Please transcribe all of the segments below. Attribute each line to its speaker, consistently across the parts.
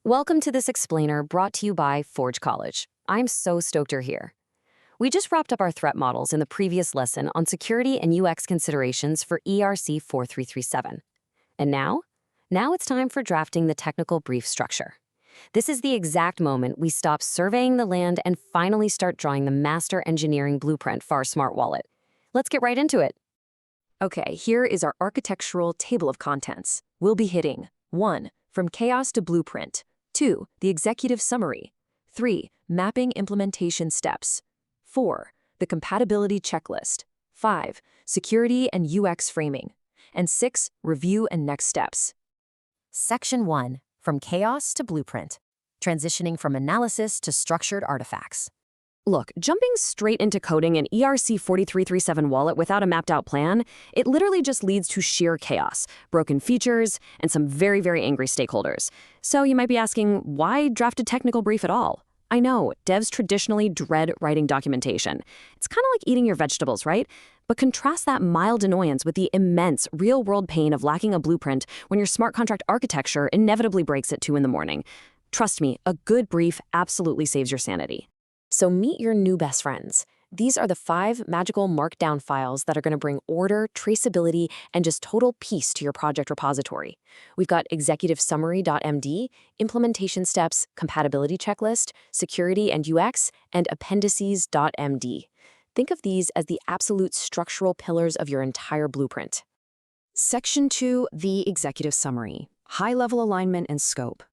Speaker 1: Welcome to this explainer brought to you by Forge College. I'm so stoked you're here. We just wrapped up our threat models in the previous lesson on security and UX considerations for ERC-4337. And now it's time for drafting the technical brief structure. This is the exact moment we stop surveying the land and finally start drawing the master engineering blueprint for our smart wallet. Let's get right into it.
Speaker 2: Okay, here is our architectural table of contents. We'll be hitting 1. From chaos to blueprint. 2. The executive summary. 3. Mapping implementation steps. 4. The compatibility checklist. 5. Security and UX framing. And 6. Review and next steps.
Speaker 3: Section 1. From chaos to blueprint. Transitioning from analysis to structured artifacts.
Speaker 1: Look, jumping straight into coding an ERC-4337 wallet without a mapped-out plan, it literally just leads to sheer chaos, broken features, and some very, very angry stakeholders. So you might be asking, why draft a technical brief at all? I know, devs traditionally dread writing documentation. It's kind of like eating your vegetables, right? But contrast that mild annoyance with the immense, real-world pain of lacking a blueprint when your smart contract architecture inevitably breaks at 2 in the morning. Trust me, a good brief absolutely saves your sanity. So meet your new best friends. These are the 5 magical markdown files that are going to bring order, traceability, and just total peace to your project repository. We've got executive-summary.md, implementation steps, compatibility checklist, security and UX, and appendices.md. Think of these as the absolute structural pillars of your entire blueprint.
Speaker 2: Section 2. The executive summary. High-level alignment and scope.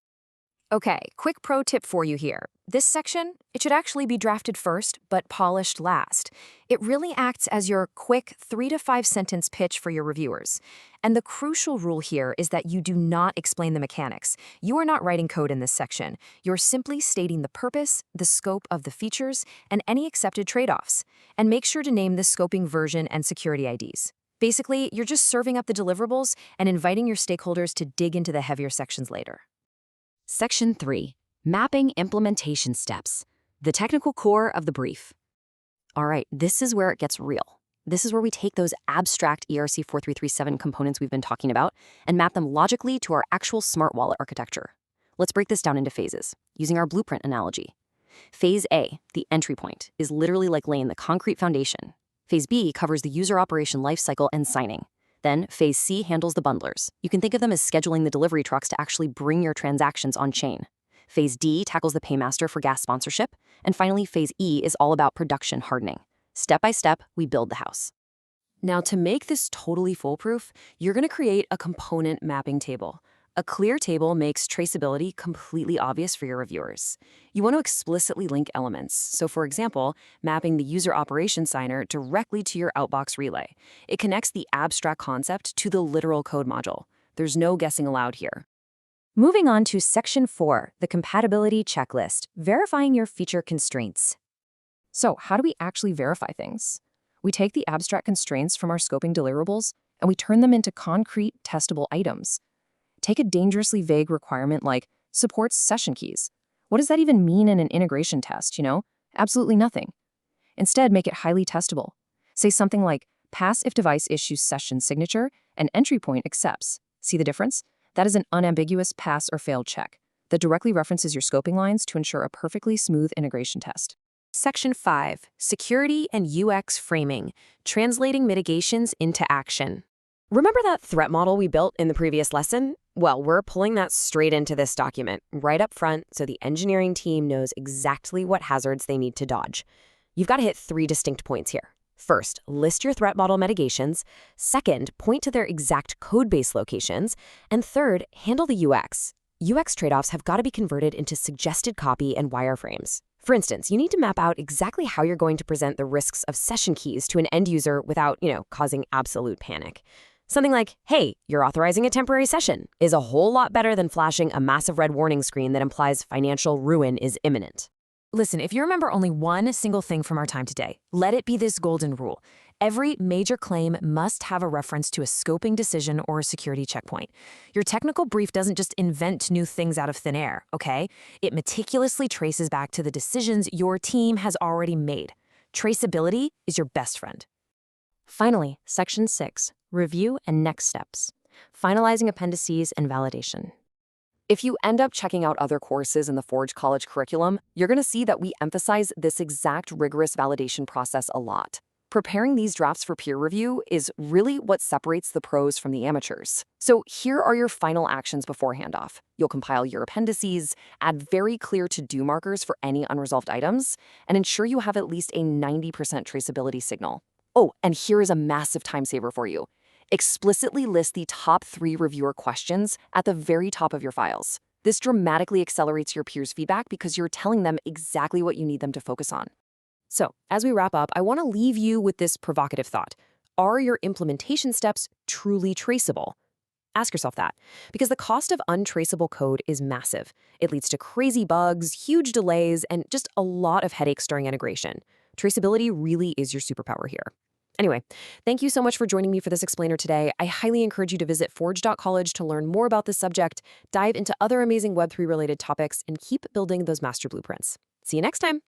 Speaker 1: Okay, quick pro tip for you here. This section, it should actually be drafted first, but polished last. It really acts as your quick 3 to 5 sentence pitch for your reviewers. And the crucial rule here is that you do not explain the mechanics. You are not writing code in this section. You're simply stating the purpose, the scope of the features, and any accepted trade-offs. And make sure to name the scoping version and security IDs. Basically, you're just serving up the deliverables and inviting your stakeholders to dig into the heavier sections later.
Speaker 2: Section 3. Mapping implementation steps. The technical core of the brief.
Speaker 1: All right, this is where it gets real. This is where we take those abstract ERC-4337 components we've been talking about and map them logically to our actual smart wallet architecture. Let's break this down into phases, using our blueprint analogy. Phase A, the entry point, is literally like laying the concrete foundation. Phase B covers the user operation lifecycle and signing. Then, Phase C handles the bundlers. You can think of them as scheduling the delivery trucks to actually bring your transactions on chain. Phase D tackles the paymaster for gas sponsorship. And finally, Phase E is all about production hardening. Step by step, we build the house. Now, to make this totally foolproof, you're going to create a component mapping table. A clear table makes traceability completely obvious for your reviewers. You want to explicitly link elements. So for example, mapping the user operation signer directly to your outbox relay. It connects the abstract concept to the literal code module. There's no guessing allowed here.
Speaker 3: Moving on to Section 4, the compatibility checklist, verifying your feature constraints.
Speaker 2: So how do we actually verify things? We take the abstract constraints from our scoping deliverables and we turn them into concrete, testable items. Take a dangerously vague requirement like supports session keys. What does that even mean in an integration test, Absolutely nothing. Instead, make it highly testable. Say something like pass if device issues session signature and EntryPoint accepts. See the difference? That is an unambiguous pass or fail check that directly references your scoping lines to ensure a perfectly smooth integration test.
Speaker 1: Section 5, Security and UX Framing, translating mitigations into action. Remember that threat model we built in the previous lesson? Well, we're pulling that straight into this document, right up front, so the engineering team knows exactly what hazards they need to dodge. You've got to hit 3 distinct points here. First, list your threat model mitigations. Second, point to their exact code-base locations. And third, handle the UX. UX trade-offs have got to be converted into suggested copy and wireframes. For instance, you need to map out exactly how you're going to present the risks of session keys to an end user without, causing absolute panic. Something like, hey, you're authorizing a temporary session, is a whole lot better than flashing a massive red warning screen that implies financial ruin is imminent. Listen, if you remember only one single thing from our time today, let it be this golden rule. Every major claim must have a reference to a scoping decision or a security checkpoint. Your technical brief doesn't just invent new things out of thin air, okay? It meticulously traces back to the decisions your team has already made. Traceability is your best friend.
Speaker 3: Finally, Section 6, Review and Next Steps, Finalizing Appendices and Validation.
Speaker 2: If you end up checking out other courses in the Forge College curriculum, you're going to see that we emphasize this exact rigorous validation process a lot. Preparing these drafts for peer review is really what separates the pros from the amateurs. So here are your final actions before handoff. You'll compile your appendices, add very clear to-do markers for any unresolved items, and ensure you have at least a 90% traceability signal. Oh, and here is a massive time saver for you. Explicitly list the top 3 reviewer questions at the very top of your files. This dramatically accelerates your peers' feedback because you're telling them exactly what you need them to focus on.
Speaker 1: So, as we wrap up, I want to leave you with this provocative thought. Are your implementation steps truly traceable? Ask yourself that, because the cost of untraceable code is massive. It leads to crazy bugs, huge delays, and just a lot of headaches during integration. Traceability really is your superpower here. Anyway, thank you so much for joining me for this explainer today. I highly encourage you to visit forge.college to learn more about this subject, dive into other amazing Web3 related topics, and keep building those master blueprints. See you next time.